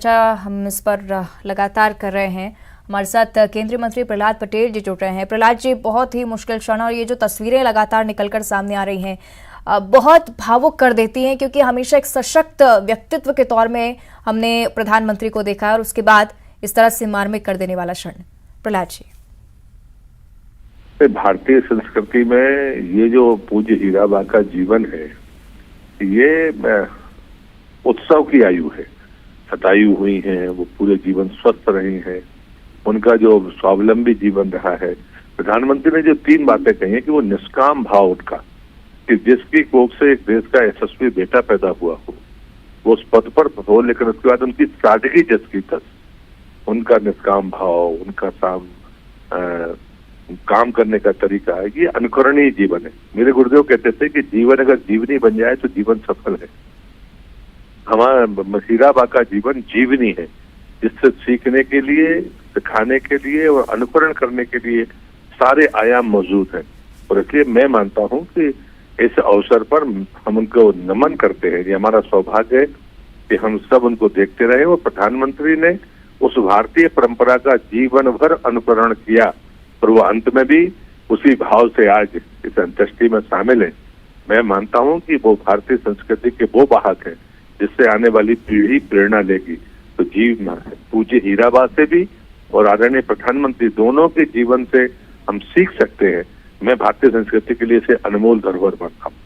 चर्चा हम इस पर लगातार कर रहे हैं। हमारे साथ केंद्रीय मंत्री प्रहलाद पटेल जी जुड़ रहे हैं। प्रहलाद जी, बहुत ही मुश्किल क्षण और ये जो तस्वीरें लगातार निकलकर सामने आ रही हैं बहुत भावुक कर देती हैं, क्योंकि हमेशा एक सशक्त व्यक्तित्व के तौर में हमने प्रधानमंत्री को देखा और उसके बाद इस तरह से मार्मिक कर देने वाला क्षण। प्रहलाद जी, भारतीय संस्कृति में ये जो पूज्य हीराबा का जीवन है, ये उत्सव की आयु है। शतायु हुई हैं, वो पूरे जीवन स्वस्थ रही हैं, उनका जो स्वावलंबी जीवन रहा है। प्रधानमंत्री ने जो 3 बातें कही हैं कि वो निष्काम भाव उनका, कि जिसकी कोख से एक देश का यशस्वी बेटा पैदा हुआ हो, वो उस पद पर हो, लेकिन उसके बाद उनकी सादगी जिसकी तस, उनका निष्काम भाव, उनका काम करने का तरीका है, ये अनुकरणीय जीवन है। मेरे गुरुदेव कहते थे कि जीवन अगर जीवनी बन जाए तो जीवन सफल है। हमारा हीराबा का जीवन जीवनी है, जिससे सीखने के लिए, सिखाने के लिए और अनुकरण करने के लिए सारे आयाम मौजूद हैं। और इसलिए मैं मानता हूं कि इस अवसर पर हम उनको नमन करते हैं। ये हमारा सौभाग्य है कि हम सब उनको देखते रहे और प्रधानमंत्री ने उस भारतीय परंपरा का जीवन भर अनुकरण किया और वो अंत में भी उसी भाव से आज इस अंत्येष्टि में शामिल है। मैं मानता हूं कि वो भारतीय संस्कृति के वो वाहक हैं जिससे आने वाली पीढ़ी प्रेरणा लेगी। तो पूज्य हीराबा से भी और आदरणीय प्रधानमंत्री दोनों के जीवन से हम सीख सकते हैं। मैं भारतीय संस्कृति के लिए इसे अनमोल धरोहर मानता हूँ।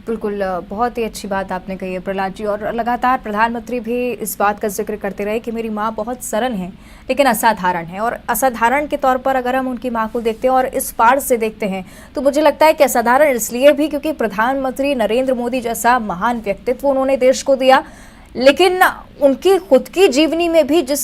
बिल्कुल, बहुत ही अच्छी बात आपने कही है प्रहलाद जी। और लगातार प्रधानमंत्री भी इस बात का जिक्र करते रहे कि मेरी माँ बहुत सरल है लेकिन असाधारण है। और असाधारण के तौर पर अगर हम उनकी माँ को देखते हैं और इस पार से देखते हैं तो मुझे लगता है कि असाधारण इसलिए भी क्योंकि प्रधानमंत्री नरेंद्र मोदी जैसा महान व्यक्तित्व उन्होंने देश को दिया, लेकिन उनकी खुद की जीवनी में भी जिस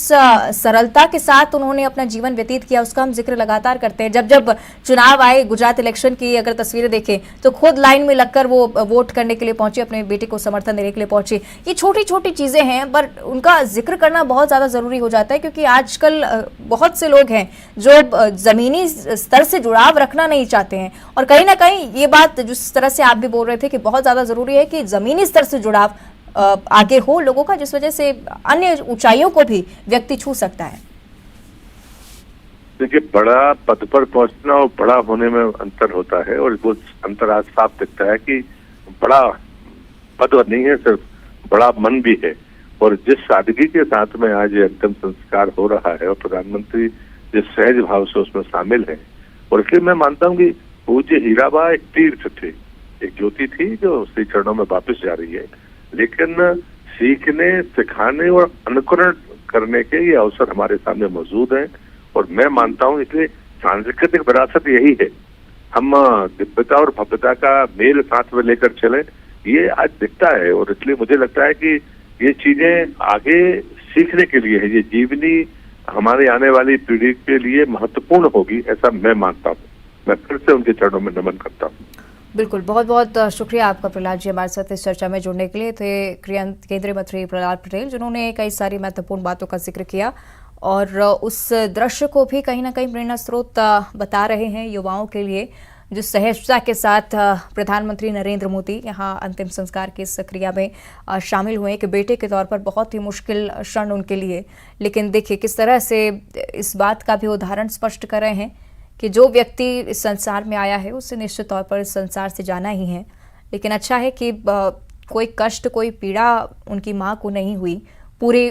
सरलता के साथ उन्होंने अपना जीवन व्यतीत किया उसका हम जिक्र लगातार करते हैं। जब जब चुनाव आए, गुजरात इलेक्शन की अगर तस्वीरें देखें तो खुद लाइन में लगकर वो वोट करने के लिए पहुंचे, अपने बेटे को समर्थन देने के लिए पहुंचे। ये छोटी छोटी चीजें हैं पर उनका जिक्र करना बहुत ज्यादा जरूरी हो जाता है, क्योंकि आजकल बहुत से लोग हैं जो जमीनी स्तर से जुड़ाव रखना नहीं चाहते हैं। और कहीं ना कहीं ये बात जिस तरह से आप भी बोल रहे थे कि बहुत ज्यादा जरूरी है कि जमीनी स्तर से जुड़ाव आगे हो लोगों का, जिस वजह से अन्य ऊंचाइयों को भी व्यक्ति छू सकता है। देखिए, बड़ा पद पर पहुंचना और बड़ा होने में अंतर होता है, और वो अंतर आज साफ दिखता है कि बड़ा पद नहीं है, सिर्फ बड़ा मन भी है। और जिस सादगी के साथ में आज अंतिम संस्कार हो रहा है और प्रधानमंत्री जिस सहज भाव से उसमें शामिल है, और इसलिए मैं मानता हूँ कि पूज्य हीराबा एक तीर्थ थे, एक ज्योति थी जो श्री चरणों में वापस जा रही है। लेकिन सीखने, सिखाने और अनुकरण करने के ये अवसर हमारे सामने मौजूद हैं। और मैं मानता हूं इसलिए सांस्कृतिक विरासत यही है, हम दिव्यता और भव्यता का मेल साथ में लेकर चले, ये आज दिखता है। और इसलिए मुझे लगता है कि ये चीजें आगे सीखने के लिए है, ये जीवनी हमारे आने वाली पीढ़ी के लिए महत्वपूर्ण होगी, ऐसा मैं मानता हूँ। मैं फिर से उनके चरणों में नमन करता हूँ। बिल्कुल, बहुत बहुत शुक्रिया आपका प्रहलाद जी हमारे साथ इस चर्चा में जुड़ने के लिए। थे केंद्रीय मंत्री प्रहलाद पटेल, जिन्होंने कई सारी महत्वपूर्ण बातों का जिक्र किया और उस दृश्य को भी कहीं ना कहीं प्रेरणा स्रोत बता रहे हैं युवाओं के लिए, जो सहजता के साथ प्रधानमंत्री नरेंद्र मोदी यहाँ अंतिम संस्कार की इस क्रिया में शामिल हुए। कि बेटे के तौर पर बहुत ही मुश्किल क्षण उनके लिए, लेकिन देखिए किस तरह से इस बात का भी उदाहरण स्पष्ट कर रहे हैं कि जो व्यक्ति इस संसार में आया है उसे निश्चित तौर पर इस संसार से जाना ही है। लेकिन अच्छा है कि कोई कष्ट, कोई पीड़ा उनकी माँ को नहीं हुई। पूरे